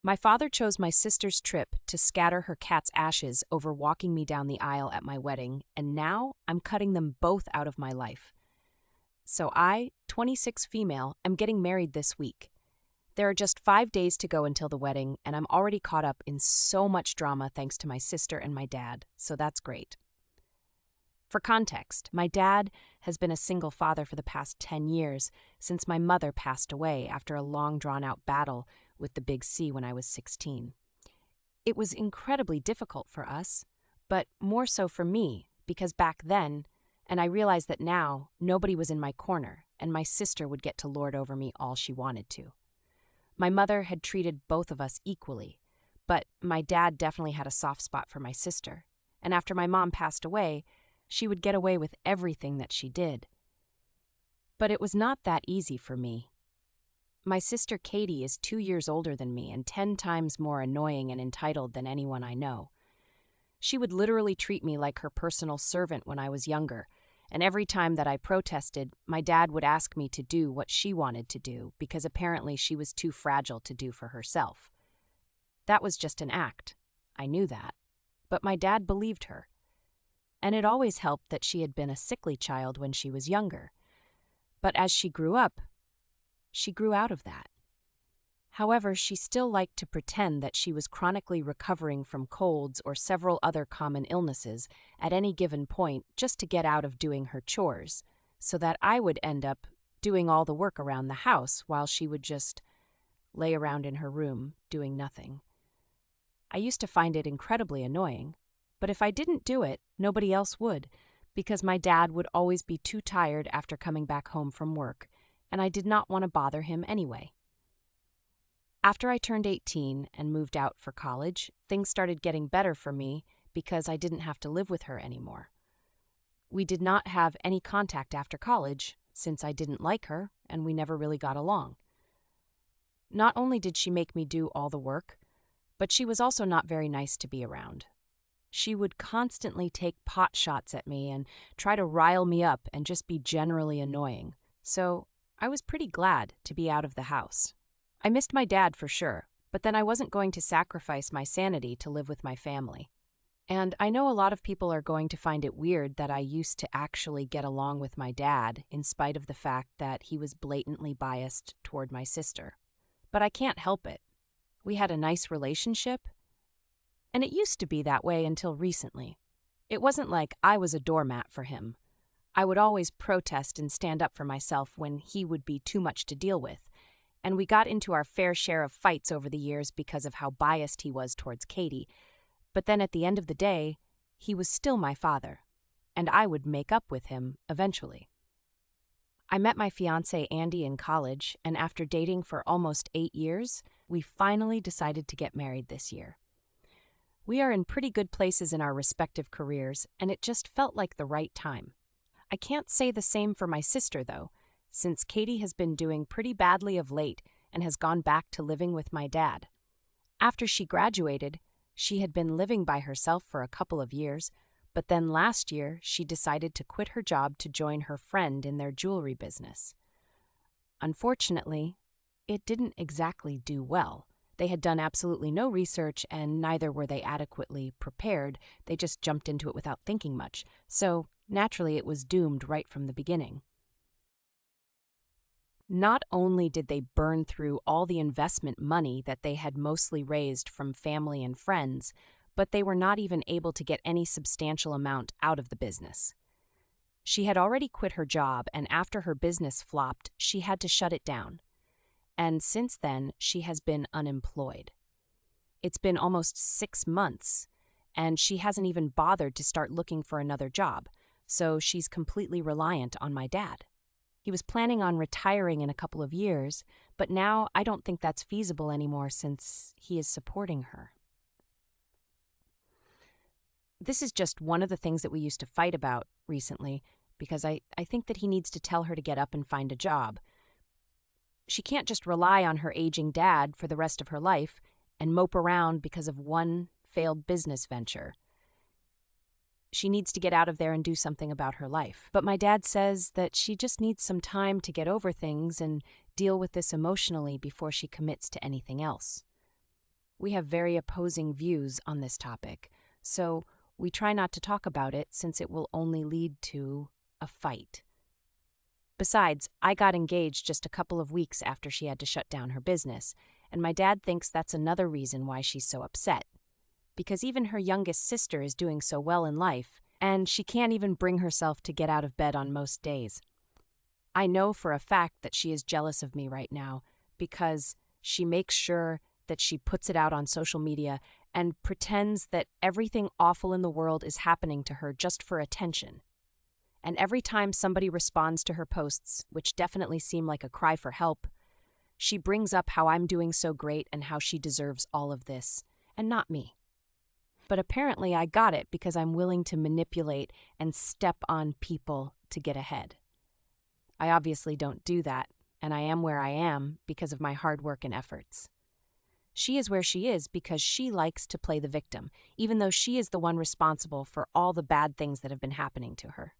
My father chose my sister's trip to scatter her cat's ashes over walking me down the aisle at my wedding, and now I'm cutting them both out of my life. So I, 26 female, am getting married this week. There are just 5 days to go until the wedding, and I'm already caught up in so much drama thanks to my sister and my dad, so that's great. For context, my dad has been a single father for the past 10 years since my mother passed away after a long drawn-out battle with the big C when I was 16. It was incredibly difficult for us, but more so for me, because back then, and I realized that now, nobody was in my corner, and my sister would get to lord over me all she wanted to. My mother had treated both of us equally, but my dad definitely had a soft spot for my sister, and after my mom passed away, she would get away with everything that she did. But it was not that easy for me. My sister Katie is 2 years older than me and 10 times more annoying and entitled than anyone I know. She would literally treat me like her personal servant when I was younger, and every time that I protested, my dad would ask me to do what she wanted to do because apparently she was too fragile to do for herself. That was just an act. I knew that. But my dad believed her. And it always helped that she had been a sickly child when she was younger. But as she grew up, she grew out of that. However, she still liked to pretend that she was chronically recovering from colds or several other common illnesses at any given point just to get out of doing her chores, so that I would end up doing all the work around the house while she would just lay around in her room doing nothing. I used to find it incredibly annoying, but if I didn't do it, nobody else would, because my dad would always be too tired after coming back home from work, and I did not want to bother him anyway. After I turned 18 and moved out for college, things started getting better for me because I didn't have to live with her anymore. We did not have any contact after college, since I didn't like her and we never really got along. Not only did she make me do all the work, but she was also not very nice to be around. She would constantly take pot shots at me and try to rile me up and just be generally annoying, so I was pretty glad to be out of the house. I missed my dad for sure, but then I wasn't going to sacrifice my sanity to live with my family. And I know a lot of people are going to find it weird that I used to actually get along with my dad in spite of the fact that he was blatantly biased toward my sister. But I can't help it. We had a nice relationship, and it used to be that way until recently. It wasn't like I was a doormat for him. I would always protest and stand up for myself when he would be too much to deal with, and we got into our fair share of fights over the years because of how biased he was towards Katie. But then at the end of the day, he was still my father, and I would make up with him eventually. I met my fiancé Andy in college, and after dating for almost 8 years, we finally decided to get married this year. We are in pretty good places in our respective careers, and it just felt like the right time. I can't say the same for my sister, though, since Katie has been doing pretty badly of late and has gone back to living with my dad. After she graduated, she had been living by herself for a couple of years, but then last year she decided to quit her job to join her friend in their jewelry business. Unfortunately, it didn't exactly do well. They had done absolutely no research, and neither were they adequately prepared. They just jumped into it without thinking much, so naturally it was doomed right from the beginning. Not only did they burn through all the investment money that they had mostly raised from family and friends, but they were not even able to get any substantial amount out of the business. She had already quit her job, and after her business flopped, she had to shut it down. And since then, she has been unemployed. It's been almost 6 months, and she hasn't even bothered to start looking for another job, so she's completely reliant on my dad. He was planning on retiring in a couple of years, but now I don't think that's feasible anymore since he is supporting her. This is just one of the things that we used to fight about recently, because I think that he needs to tell her to get up and find a job. She can't just rely on her aging dad for the rest of her life and mope around because of one failed business venture. She needs to get out of there and do something about her life. But my dad says that she just needs some time to get over things and deal with this emotionally before she commits to anything else. we have very opposing views on this topic, so we try not to talk about it since it will only lead to a fight. Besides, I got engaged just a couple of weeks after she had to shut down her business, and my dad thinks that's another reason why she's so upset. Because even her youngest sister is doing so well in life, and she can't even bring herself to get out of bed on most days. I know for a fact that she is jealous of me right now because she makes sure that she puts it out on social media and pretends that everything awful in the world is happening to her just for attention. And every time somebody responds to her posts, which definitely seem like a cry for help, she brings up how I'm doing so great and how she deserves all of this, and not me. But apparently I got it because I'm willing to manipulate and step on people to get ahead. I obviously don't do that, and I am where I am because of my hard work and efforts. She is where she is because she likes to play the victim, even though she is the one responsible for all the bad things that have been happening to her.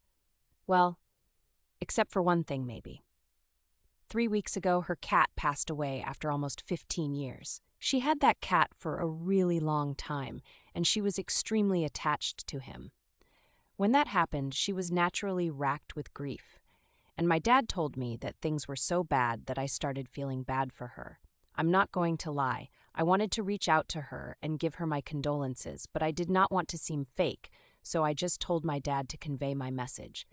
Well, except for one thing maybe. 3 weeks ago, her cat passed away after almost 15 years. She had that cat for a really long time, and she was extremely attached to him. When that happened, she was naturally racked with grief, and my dad told me that things were so bad that I started feeling bad for her. I'm not going to lie, I wanted to reach out to her and give her my condolences, but I did not want to seem fake, so I just told my dad to convey my message.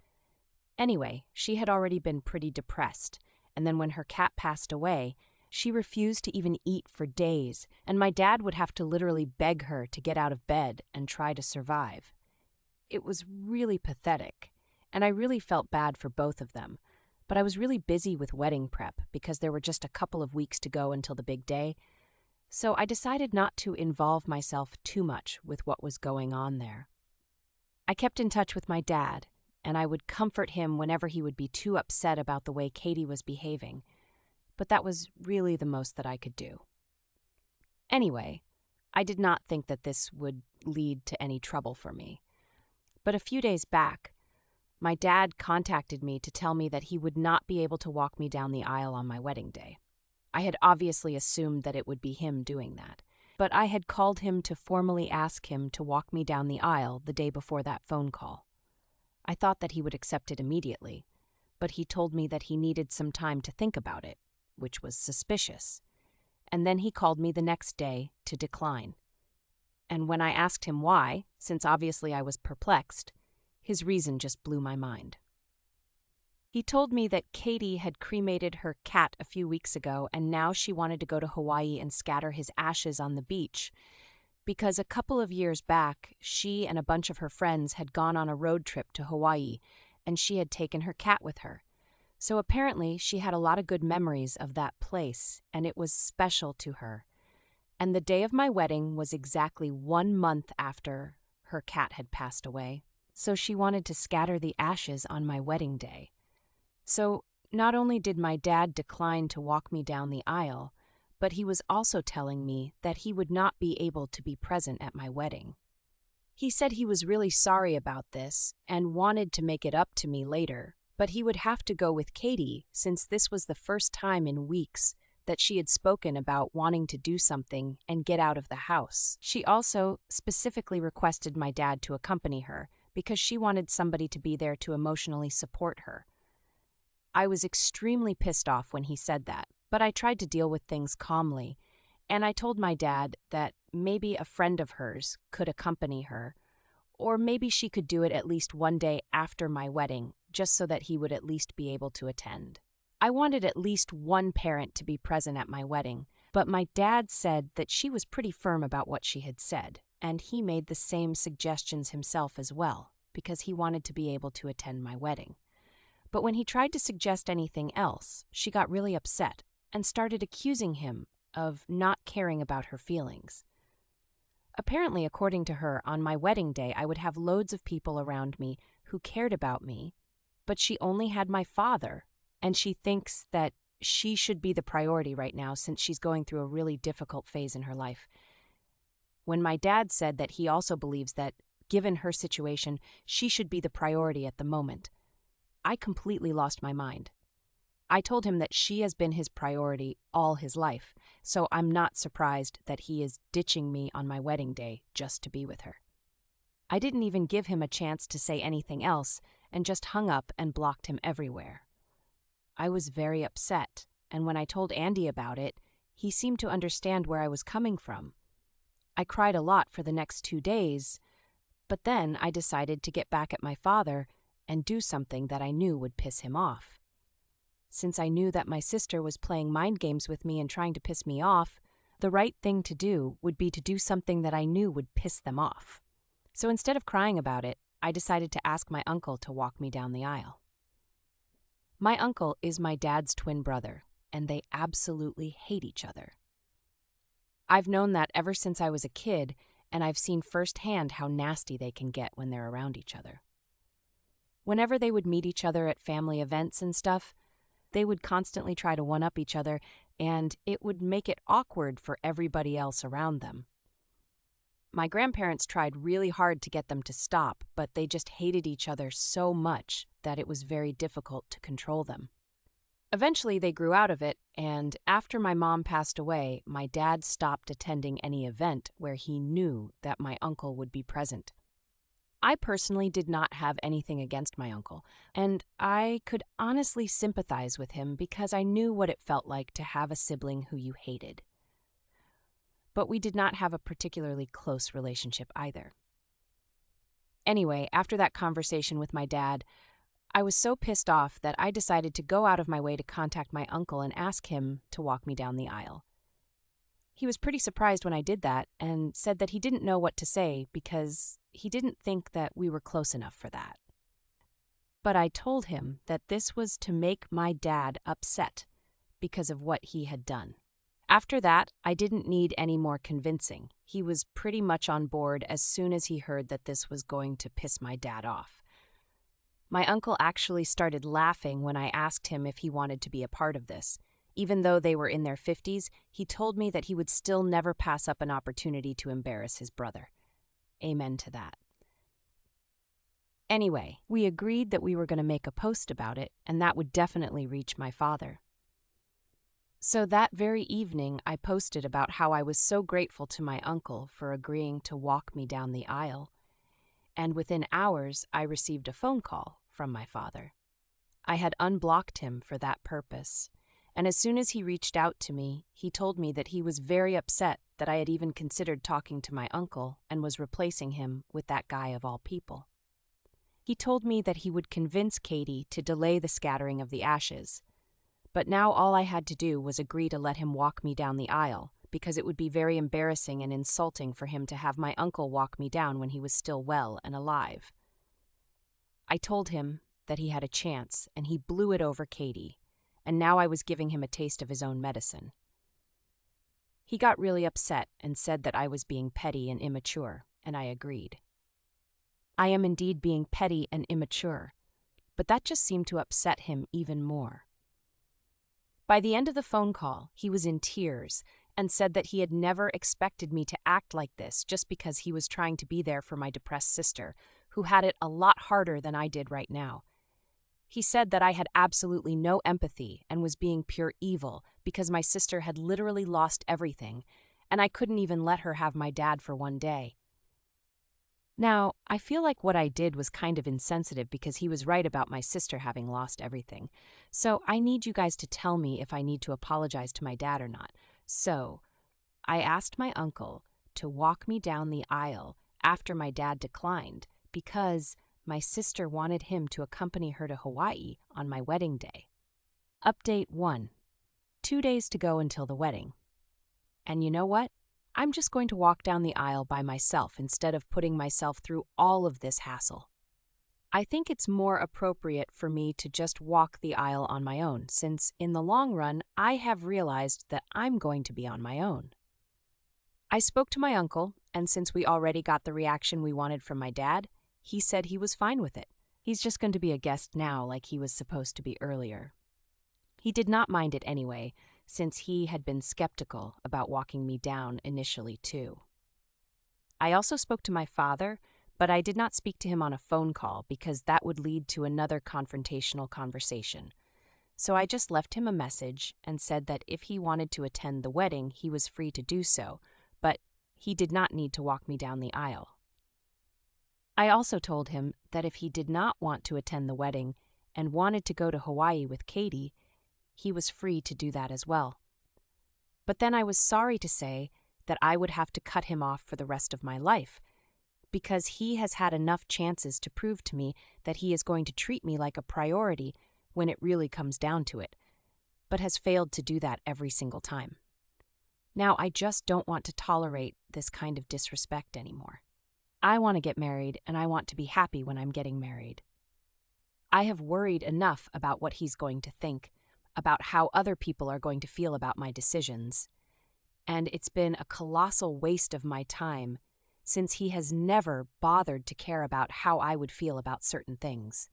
Anyway, she had already been pretty depressed, and then when her cat passed away, she refused to even eat for days, and my dad would have to literally beg her to get out of bed and try to survive. It was really pathetic, and I really felt bad for both of them, but I was really busy with wedding prep because there were just a couple of weeks to go until the big day, so I decided not to involve myself too much with what was going on there. I kept in touch with my dad, and I would comfort him whenever he would be too upset about the way Katie was behaving, but that was really the most that I could do. Anyway, I did not think that this would lead to any trouble for me. But a few days back, my dad contacted me to tell me that he would not be able to walk me down the aisle on my wedding day. I had obviously assumed that it would be him doing that, but I had called him to formally ask him to walk me down the aisle the day before that phone call. I thought that he would accept it immediately, but he told me that he needed some time to think about it, which was suspicious. And then he called me the next day to decline. And when I asked him why, since obviously I was perplexed, his reason just blew my mind. He told me that Katie had cremated her cat a few weeks ago and now she wanted to go to Hawaii and scatter his ashes on the beach, because a couple of years back, she and a bunch of her friends had gone on a road trip to Hawaii, and she had taken her cat with her. So apparently she had a lot of good memories of that place, and it was special to her. And the day of my wedding was exactly 1 month after her cat had passed away, so she wanted to scatter the ashes on my wedding day. So not only did my dad decline to walk me down the aisle, but he was also telling me that he would not be able to be present at my wedding. He said he was really sorry about this and wanted to make it up to me later, but he would have to go with Katie since this was the first time in weeks that she had spoken about wanting to do something and get out of the house. She also specifically requested my dad to accompany her because she wanted somebody to be there to emotionally support her. I was extremely pissed off when he said that, but I tried to deal with things calmly, and I told my dad that maybe a friend of hers could accompany her, or maybe she could do it at least one day after my wedding, just so that he would at least be able to attend. I wanted at least one parent to be present at my wedding, but my dad said that she was pretty firm about what she had said, and he made the same suggestions himself as well, because he wanted to be able to attend my wedding. But when he tried to suggest anything else, she got really upset and started accusing him of not caring about her feelings. Apparently, according to her, on my wedding day I would have loads of people around me who cared about me, but she only had my father, and she thinks that she should be the priority right now since she's going through a really difficult phase in her life. When my dad said that he also believes that, given her situation, she should be the priority at the moment, I completely lost my mind. I told him that she has been his priority all his life, so I'm not surprised that he is ditching me on my wedding day just to be with her. I didn't even give him a chance to say anything else and just hung up and blocked him everywhere. I was very upset, and when I told Andy about it, he seemed to understand where I was coming from. I cried a lot for the next 2 days, but then I decided to get back at my father and do something that I knew would piss him off. Since I knew that my sister was playing mind games with me and trying to piss me off, the right thing to do would be to do something that I knew would piss them off. So instead of crying about it, I decided to ask my uncle to walk me down the aisle. My uncle is my dad's twin brother, and they absolutely hate each other. I've known that ever since I was a kid, and I've seen firsthand how nasty they can get when they're around each other. Whenever they would meet each other at family events and stuff, they would constantly try to one-up each other, and it would make it awkward for everybody else around them. My grandparents tried really hard to get them to stop, but they just hated each other so much that it was very difficult to control them. Eventually, they grew out of it, and after my mom passed away, my dad stopped attending any event where he knew that my uncle would be present. I personally did not have anything against my uncle, and I could honestly sympathize with him because I knew what it felt like to have a sibling who you hated. But we did not have a particularly close relationship either. Anyway, after that conversation with my dad, I was so pissed off that I decided to go out of my way to contact my uncle and ask him to walk me down the aisle. He was pretty surprised when I did that and said that he didn't know what to say because he didn't think that we were close enough for that. But I told him that this was to make my dad upset because of what he had done. After that, I didn't need any more convincing. He was pretty much on board as soon as he heard that this was going to piss my dad off. My uncle actually started laughing when I asked him if he wanted to be a part of this. Even though they were in their 50s, he told me that he would still never pass up an opportunity to embarrass his brother. Amen to that. Anyway, we agreed that we were going to make a post about it, and that would definitely reach my father. So that very evening, I posted about how I was so grateful to my uncle for agreeing to walk me down the aisle, and within hours, I received a phone call from my father. I had unblocked him for that purpose, and as soon as he reached out to me, he told me that he was very upset that I had even considered talking to my uncle and was replacing him with that guy of all people. He told me that he would convince Katie to delay the scattering of the ashes, but now all I had to do was agree to let him walk me down the aisle, because it would be very embarrassing and insulting for him to have my uncle walk me down when he was still well and alive. I told him that he had a chance, and he blew it over Katie, and now I was giving him a taste of his own medicine. He got really upset and said that I was being petty and immature, and I agreed. I am indeed being petty and immature, but that just seemed to upset him even more. By the end of the phone call, he was in tears and said that he had never expected me to act like this just because he was trying to be there for my depressed sister, who had it a lot harder than I did right now. He said that I had absolutely no empathy and was being pure evil because my sister had literally lost everything, and I couldn't even let her have my dad for one day. Now, I feel like what I did was kind of insensitive because he was right about my sister having lost everything. So I need you guys to tell me if I need to apologize to my dad or not. So I asked my uncle to walk me down the aisle after my dad declined because my sister wanted him to accompany her to Hawaii on my wedding day. Update 1. 2 days to go until the wedding. And you know what? I'm just going to walk down the aisle by myself instead of putting myself through all of this hassle. I think it's more appropriate for me to just walk the aisle on my own, since in the long run, I have realized that I'm going to be on my own. I spoke to my uncle, and since we already got the reaction we wanted from my dad, he said he was fine with it. He's just going to be a guest now like he was supposed to be earlier. He did not mind it anyway, since he had been skeptical about walking me down initially too. I also spoke to my father, but I did not speak to him on a phone call because that would lead to another confrontational conversation. So I just left him a message and said that if he wanted to attend the wedding, he was free to do so, but he did not need to walk me down the aisle. I also told him that if he did not want to attend the wedding and wanted to go to Hawaii with Katie, he was free to do that as well. But then I was sorry to say that I would have to cut him off for the rest of my life, because he has had enough chances to prove to me that he is going to treat me like a priority when it really comes down to it, but has failed to do that every single time. Now I just don't want to tolerate this kind of disrespect anymore. I want to get married, and I want to be happy when I'm getting married. I have worried enough about what he's going to think, about how other people are going to feel about my decisions, and it's been a colossal waste of my time since he has never bothered to care about how I would feel about certain things.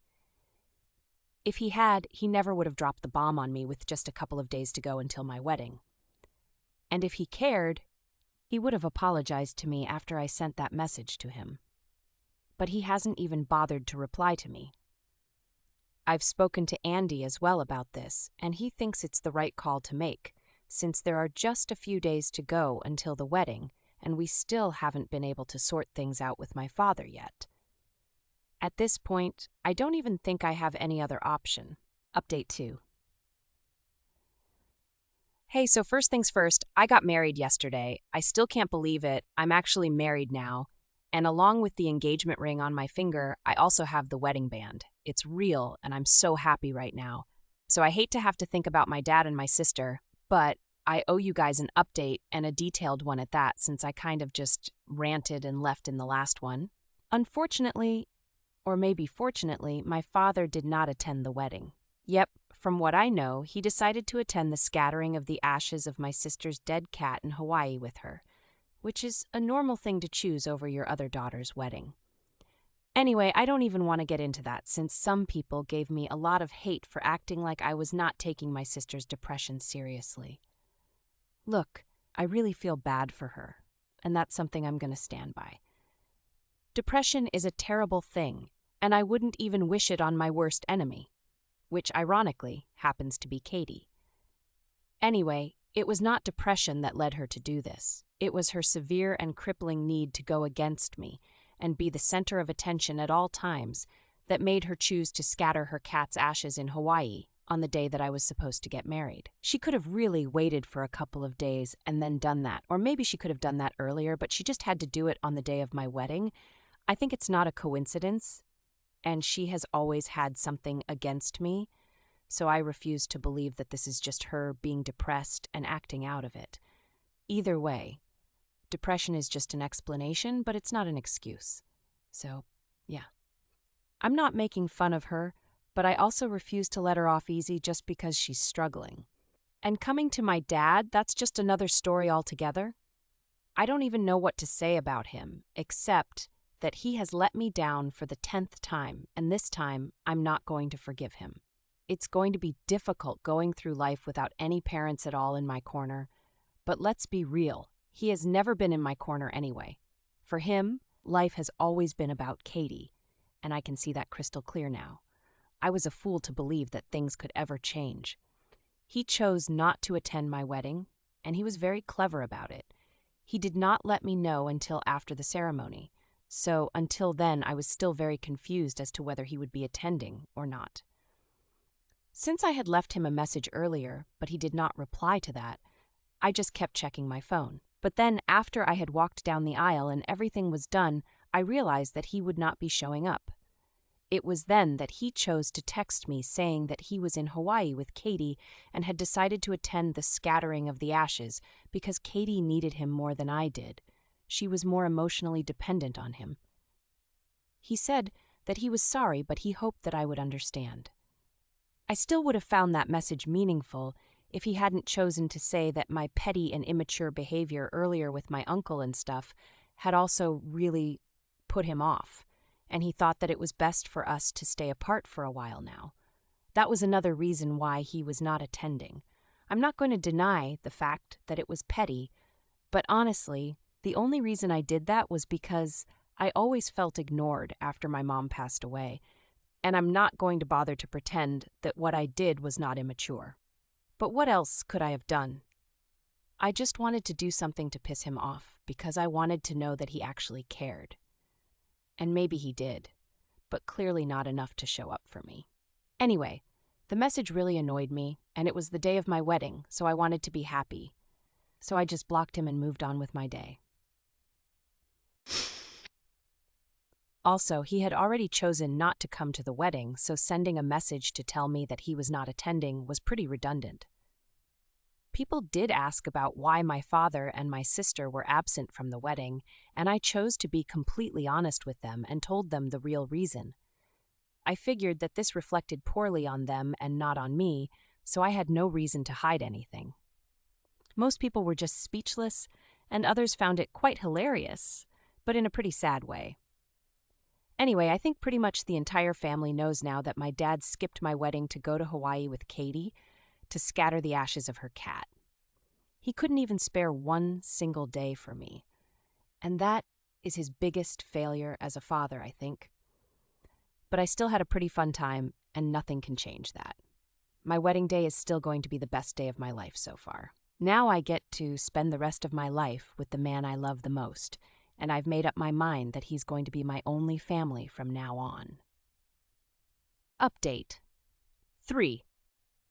If he had, he never would have dropped the bomb on me with just a couple of days to go until my wedding. And if he cared, he would have apologized to me after I sent that message to him. But he hasn't even bothered to reply to me. I've spoken to Andy as well about this, and he thinks it's the right call to make, since there are just a few days to go until the wedding, and we still haven't been able to sort things out with my father yet. At this point, I don't even think I have any other option. Update 2. Hey, so first things first, I got married yesterday. I still can't believe it. I'm actually married now. And along with the engagement ring on my finger, I also have the wedding band. It's real, and I'm so happy right now. So I hate to have to think about my dad and my sister, but I owe you guys an update, and a detailed one at that, since I kind of just ranted and left in the last one. Unfortunately, or maybe fortunately, my father did not attend the wedding. Yep, from what I know, he decided to attend the scattering of the ashes of my sister's dead cat in Hawaii with her, which is a normal thing to choose over your other daughter's wedding. Anyway, I don't even want to get into that, since some people gave me a lot of hate for acting like I was not taking my sister's depression seriously. Look, I really feel bad for her, and that's something I'm going to stand by. Depression is a terrible thing, and I wouldn't even wish it on my worst enemy, which ironically happens to be Katie. Anyway, it was not depression that led her to do this. It was her severe and crippling need to go against me and be the center of attention at all times that made her choose to scatter her cat's ashes in Hawaii on the day that I was supposed to get married. She could have really waited for a couple of days and then done that, or maybe she could have done that earlier, but she just had to do it on the day of my wedding. I think it's not a coincidence, and she has always had something against me, so I refuse to believe that this is just her being depressed and acting out of it. Either way, depression is just an explanation, but it's not an excuse. So, yeah. I'm not making fun of her, but I also refuse to let her off easy just because she's struggling. And coming to my dad, that's just another story altogether. I don't even know what to say about him, except that he has let me down for the 10th time, and this time I'm not going to forgive him. It's going to be difficult going through life without any parents at all in my corner, but let's be real, he has never been in my corner anyway. For him, life has always been about Katie, and I can see that crystal clear now. I was a fool to believe that things could ever change. He chose not to attend my wedding, and he was very clever about it. He did not let me know until after the ceremony, so until then I was still very confused as to whether he would be attending or not. Since I had left him a message earlier, but he did not reply to that, I just kept checking my phone. But then, after I had walked down the aisle and everything was done, I realized that he would not be showing up. It was then that he chose to text me saying that he was in Hawaii with Katie and had decided to attend the scattering of the ashes because Katie needed him more than I did. She was more emotionally dependent on him. He said that he was sorry, but he hoped that I would understand. I still would have found that message meaningful if he hadn't chosen to say that my petty and immature behavior earlier with my uncle and stuff had also really put him off, and he thought that it was best for us to stay apart for a while now. That was another reason why he was not attending. I'm not going to deny the fact that it was petty, but honestly, the only reason I did that was because I always felt ignored after my mom passed away, and I'm not going to bother to pretend that what I did was not immature. But what else could I have done? I just wanted to do something to piss him off because I wanted to know that he actually cared. And maybe he did, but clearly not enough to show up for me. Anyway, the message really annoyed me, and it was the day of my wedding, so I wanted to be happy. So I just blocked him and moved on with my day. Also, he had already chosen not to come to the wedding, so sending a message to tell me that he was not attending was pretty redundant. People did ask about why my father and my sister were absent from the wedding, and I chose to be completely honest with them and told them the real reason. I figured that this reflected poorly on them and not on me, so I had no reason to hide anything. Most people were just speechless, and others found it quite hilarious, but in a pretty sad way. Anyway, I think pretty much the entire family knows now that my dad skipped my wedding to go to Hawaii with Katie to scatter the ashes of her cat. He couldn't even spare one single day for me. And that is his biggest failure as a father, I think. But I still had a pretty fun time, and nothing can change that. My wedding day is still going to be the best day of my life so far. Now I get to spend the rest of my life with the man I love the most, and I've made up my mind that he's going to be my only family from now on. Update 3.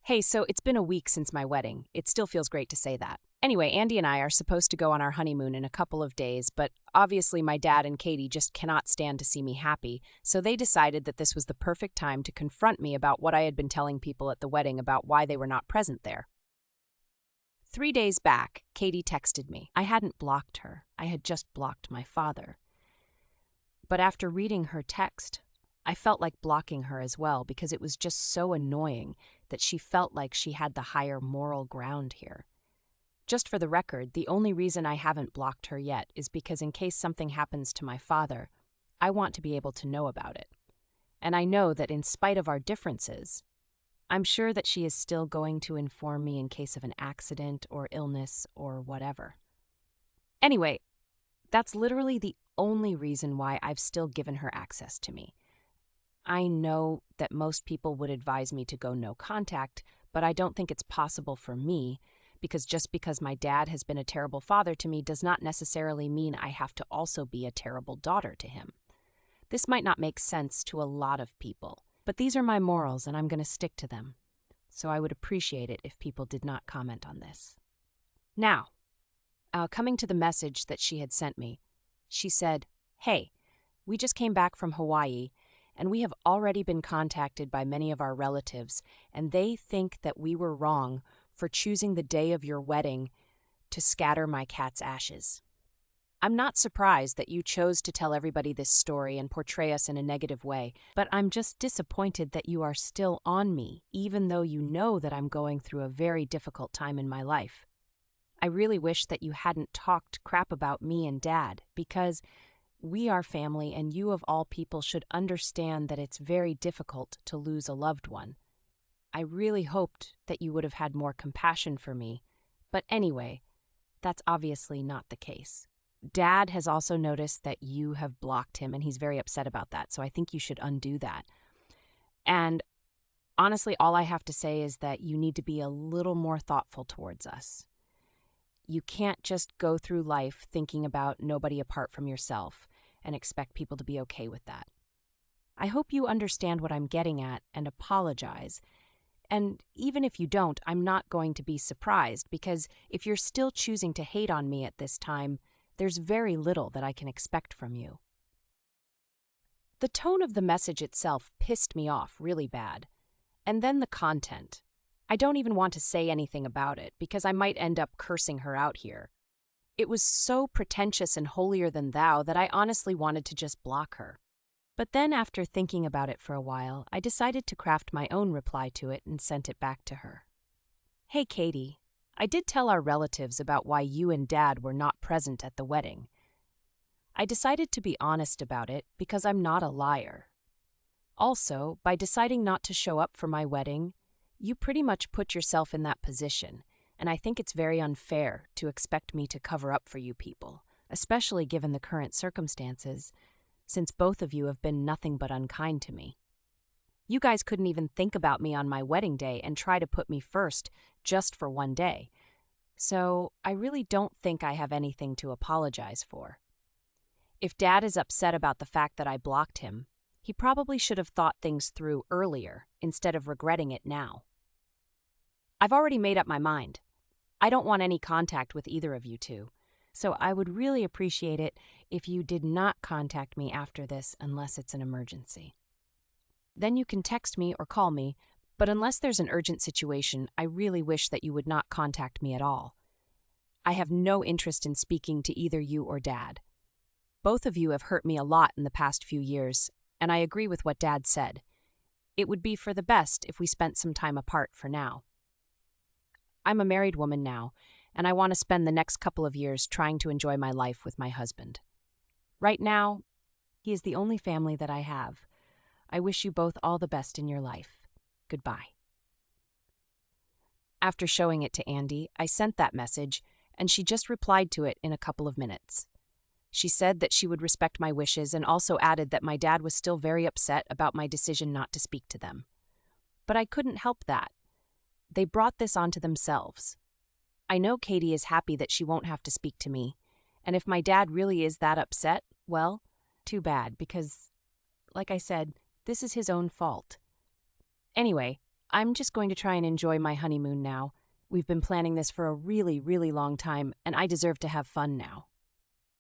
Hey, so it's been a week since my wedding. It still feels great to say that. Anyway, Andy and I are supposed to go on our honeymoon in a couple of days, but obviously my dad and Katie just cannot stand to see me happy, so they decided that this was the perfect time to confront me about what I had been telling people at the wedding about why they were not present there. 3 days back, Katie texted me. I hadn't blocked her. I had just blocked my father. But after reading her text, I felt like blocking her as well because it was just so annoying that she felt like she had the higher moral ground here. Just for the record, the only reason I haven't blocked her yet is because in case something happens to my father, I want to be able to know about it. And I know that in spite of our differences, I'm sure that she is still going to inform me in case of an accident or illness or whatever. Anyway, that's literally the only reason why I've still given her access to me. I know that most people would advise me to go no contact, but I don't think it's possible for me, because just because my dad has been a terrible father to me does not necessarily mean I have to also be a terrible daughter to him. This might not make sense to a lot of people, but these are my morals and I'm going to stick to them. So I would appreciate it if people did not comment on this. Now, coming to the message that she had sent me, she said, "Hey, we just came back from Hawaii, and we have already been contacted by many of our relatives, and they think that we were wrong for choosing the day of your wedding to scatter my cat's ashes. I'm not surprised that you chose to tell everybody this story and portray us in a negative way, but I'm just disappointed that you are still on me, even though you know that I'm going through a very difficult time in my life. I really wish that you hadn't talked crap about me and Dad, because we are family and you of all people should understand that it's very difficult to lose a loved one. I really hoped that you would have had more compassion for me, but anyway, that's obviously not the case. Dad has also noticed that you have blocked him, and he's very upset about that, so I think you should undo that. And honestly, all I have to say is that you need to be a little more thoughtful towards us. You can't just go through life thinking about nobody apart from yourself and expect people to be okay with that. I hope you understand what I'm getting at and apologize. And even if you don't, I'm not going to be surprised, because if you're still choosing to hate on me at this time, there's very little that I can expect from you." The tone of the message itself pissed me off really bad. And then the content. I don't even want to say anything about it because I might end up cursing her out here. It was so pretentious and holier than thou that I honestly wanted to just block her. But then after thinking about it for a while, I decided to craft my own reply to it and sent it back to her. "Hey, Katie, I did tell our relatives about why you and Dad were not present at the wedding. I decided to be honest about it because I'm not a liar. Also, by deciding not to show up for my wedding, you pretty much put yourself in that position, and I think it's very unfair to expect me to cover up for you people, especially given the current circumstances, since both of you have been nothing but unkind to me. You guys couldn't even think about me on my wedding day and try to put me first just for one day. So I really don't think I have anything to apologize for. If Dad is upset about the fact that I blocked him, he probably should have thought things through earlier instead of regretting it now. I've already made up my mind. I don't want any contact with either of you two, so I would really appreciate it if you did not contact me after this unless it's an emergency. Then you can text me or call me, but unless there's an urgent situation, I really wish that you would not contact me at all. I have no interest in speaking to either you or Dad. Both of you have hurt me a lot in the past few years, and I agree with what Dad said. It would be for the best if we spent some time apart for now. I'm a married woman now, and I want to spend the next couple of years trying to enjoy my life with my husband. Right now, he is the only family that I have. I wish you both all the best in your life. Goodbye. After showing it to Andy, I sent that message, and she just replied to it in a couple of minutes. She said that she would respect my wishes and also added that my dad was still very upset about my decision not to speak to them. But I couldn't help that. They brought this onto themselves. I know Katie is happy that she won't have to speak to me, and if my dad really is that upset, well, too bad, because, like I said, this is his own fault. Anyway, I'm just going to try and enjoy my honeymoon now. We've been planning this for a really, really long time, and I deserve to have fun now.